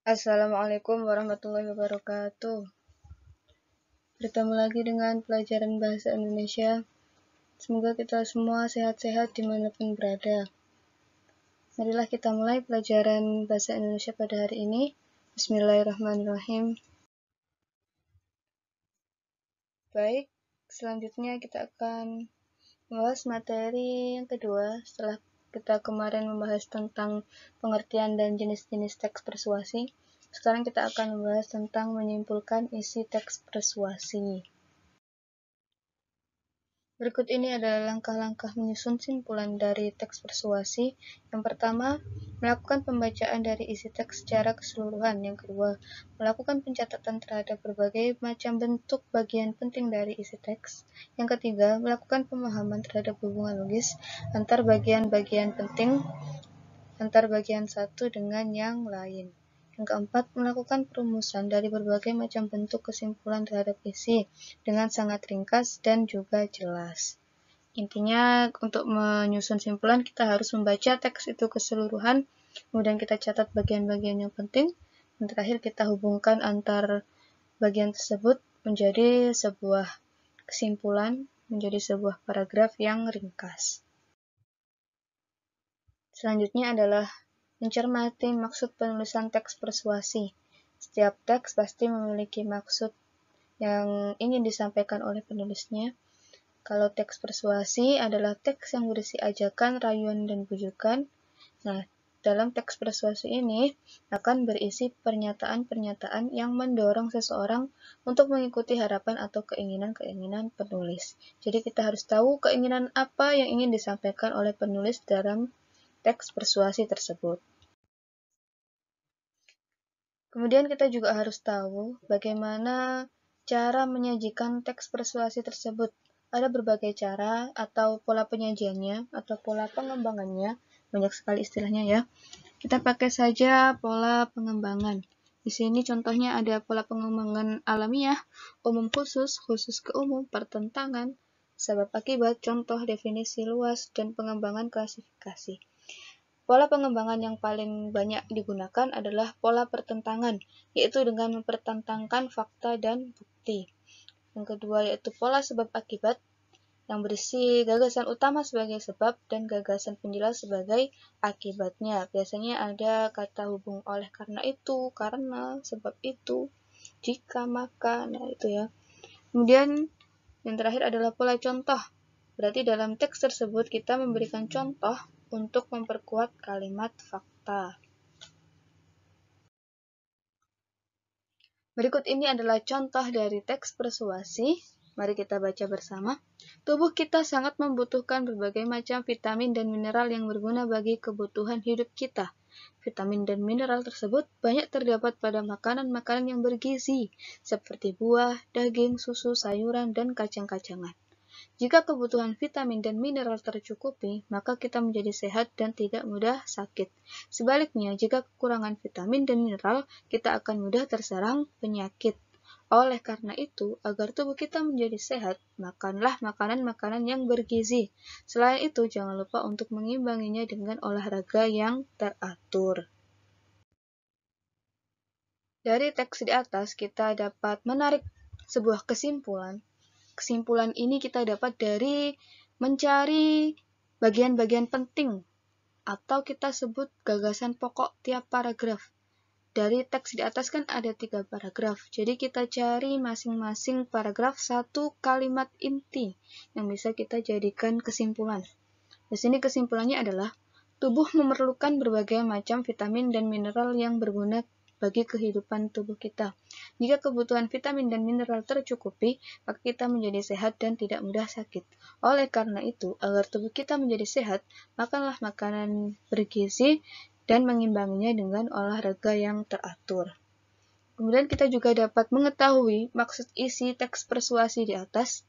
Assalamualaikum warahmatullahi wabarakatuh. Bertemu lagi dengan pelajaran Bahasa Indonesia. Semoga kita semua sehat-sehat dimanapun berada. Marilah kita mulai pelajaran Bahasa Indonesia pada hari ini. Bismillahirrahmanirrahim. Baik, selanjutnya kita akan membahas materi yang kedua setelah kita kemarin membahas tentang pengertian dan jenis-jenis teks persuasi. Sekarang kita akan membahas tentang menyimpulkan isi teks persuasi. Berikut ini adalah langkah-langkah menyusun simpulan dari teks persuasi. Yang pertama, melakukan pembacaan dari isi teks secara keseluruhan. Yang kedua, melakukan pencatatan terhadap berbagai macam bentuk bagian penting dari isi teks. Yang ketiga, melakukan pemahaman terhadap hubungan logis antar bagian-bagian penting, antar bagian satu dengan yang lain. Yang keempat, melakukan perumusan dari berbagai macam bentuk kesimpulan terhadap isi dengan sangat ringkas dan juga jelas. Intinya, untuk menyusun simpulan, kita harus membaca teks itu keseluruhan, kemudian kita catat bagian-bagian yang penting, dan terakhir kita hubungkan antar bagian tersebut menjadi sebuah kesimpulan, menjadi sebuah paragraf yang ringkas. Selanjutnya adalah mencermati maksud penulisan teks persuasi. Setiap teks pasti memiliki maksud yang ingin disampaikan oleh penulisnya. Kalau teks persuasi adalah teks yang berisi ajakan, rayuan, dan bujukan. Nah, dalam teks persuasi ini akan berisi pernyataan-pernyataan yang mendorong seseorang untuk mengikuti harapan atau keinginan-keinginan penulis. Jadi kita harus tahu keinginan apa yang ingin disampaikan oleh penulis dalam teks persuasi tersebut. Kemudian kita juga harus tahu bagaimana cara menyajikan teks persuasi tersebut. Ada berbagai cara atau pola penyajiannya atau pola pengembangannya, banyak sekali istilahnya ya. Kita pakai saja pola pengembangan. Di sini contohnya ada pola pengembangan alamiah, umum khusus, khusus ke umum, pertentangan, sebab akibat, contoh, definisi luas, dan pengembangan klasifikasi. Pola pengembangan yang paling banyak digunakan adalah pola pertentangan, yaitu dengan mempertentangkan fakta dan bukti. Yang kedua yaitu pola sebab akibat, yang berisi gagasan utama sebagai sebab dan gagasan penjelas sebagai akibatnya. Biasanya ada kata hubung oleh karena itu, karena, sebab itu, jika, maka, nah itu ya. Kemudian yang terakhir adalah pola contoh. Berarti dalam teks tersebut kita memberikan contoh untuk memperkuat kalimat fakta. Berikut ini adalah contoh dari teks persuasi. Mari kita baca bersama. Tubuh kita sangat membutuhkan berbagai macam vitamin dan mineral yang berguna bagi kebutuhan hidup kita. Vitamin dan mineral tersebut banyak terdapat pada makanan-makanan yang bergizi, seperti buah, daging, susu, sayuran, dan kacang-kacangan. Jika kebutuhan vitamin dan mineral tercukupi, maka kita menjadi sehat dan tidak mudah sakit. Sebaliknya, jika kekurangan vitamin dan mineral, kita akan mudah terserang penyakit. Oleh karena itu, agar tubuh kita menjadi sehat, makanlah makanan-makanan yang bergizi. Selain itu, jangan lupa untuk mengimbanginya dengan olahraga yang teratur. Dari teks di atas, kita dapat menarik sebuah kesimpulan. Kesimpulan ini kita dapat dari mencari bagian-bagian penting atau kita sebut gagasan pokok tiap paragraf. Dari teks di atas kan ada 3 paragraf, jadi kita cari masing-masing paragraf satu kalimat inti yang bisa kita jadikan kesimpulan. Di sini kesimpulannya adalah tubuh memerlukan berbagai macam vitamin dan mineral yang berguna bagi kehidupan tubuh kita. Jika kebutuhan vitamin dan mineral tercukupi, maka kita menjadi sehat dan tidak mudah sakit. Oleh karena itu, agar tubuh kita menjadi sehat, makanlah makanan bergizi dan mengimbanginya dengan olahraga yang teratur. Kemudian kita juga dapat mengetahui maksud isi teks persuasi di atas.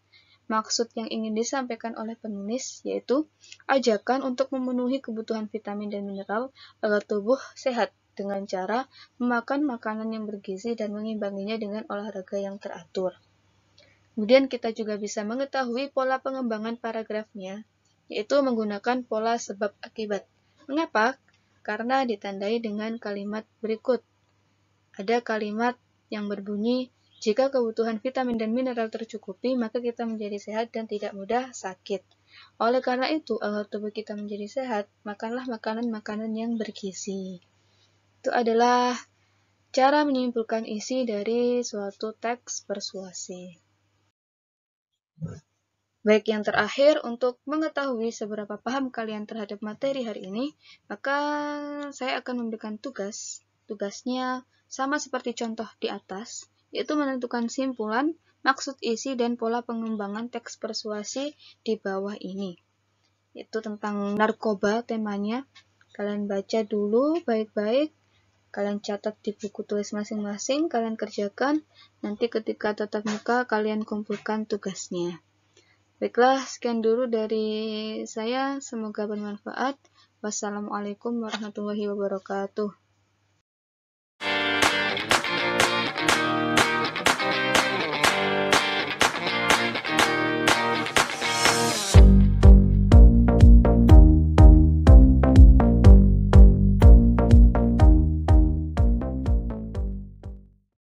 Maksud yang ingin disampaikan oleh penulis yaitu ajakan untuk memenuhi kebutuhan vitamin dan mineral agar tubuh sehat dengan cara memakan makanan yang bergizi dan mengimbanginya dengan olahraga yang teratur. Kemudian kita juga bisa mengetahui pola pengembangan paragrafnya, yaitu menggunakan pola sebab akibat. Mengapa? Karena ditandai dengan kalimat berikut. ada kalimat yang berbunyi, jika kebutuhan vitamin dan mineral tercukupi, maka kita menjadi sehat dan tidak mudah sakit. Oleh karena itu, agar tubuh kita menjadi sehat, makanlah makanan-makanan yang bergizi. Itu adalah cara menyimpulkan isi dari suatu teks persuasi. Baik, yang terakhir, untuk mengetahui seberapa paham kalian terhadap materi hari ini, maka saya akan memberikan tugas. Tugasnya sama seperti contoh di atas, yaitu menentukan simpulan, maksud isi, dan pola pengembangan teks persuasi di bawah ini. Itu tentang narkoba temanya. Kalian baca dulu baik-baik, kalian catat di buku tulis masing-masing, kalian kerjakan, nanti ketika tatap muka kalian kumpulkan tugasnya. Baiklah, sekian dulu dari saya, semoga bermanfaat. Wassalamualaikum warahmatullahi wabarakatuh.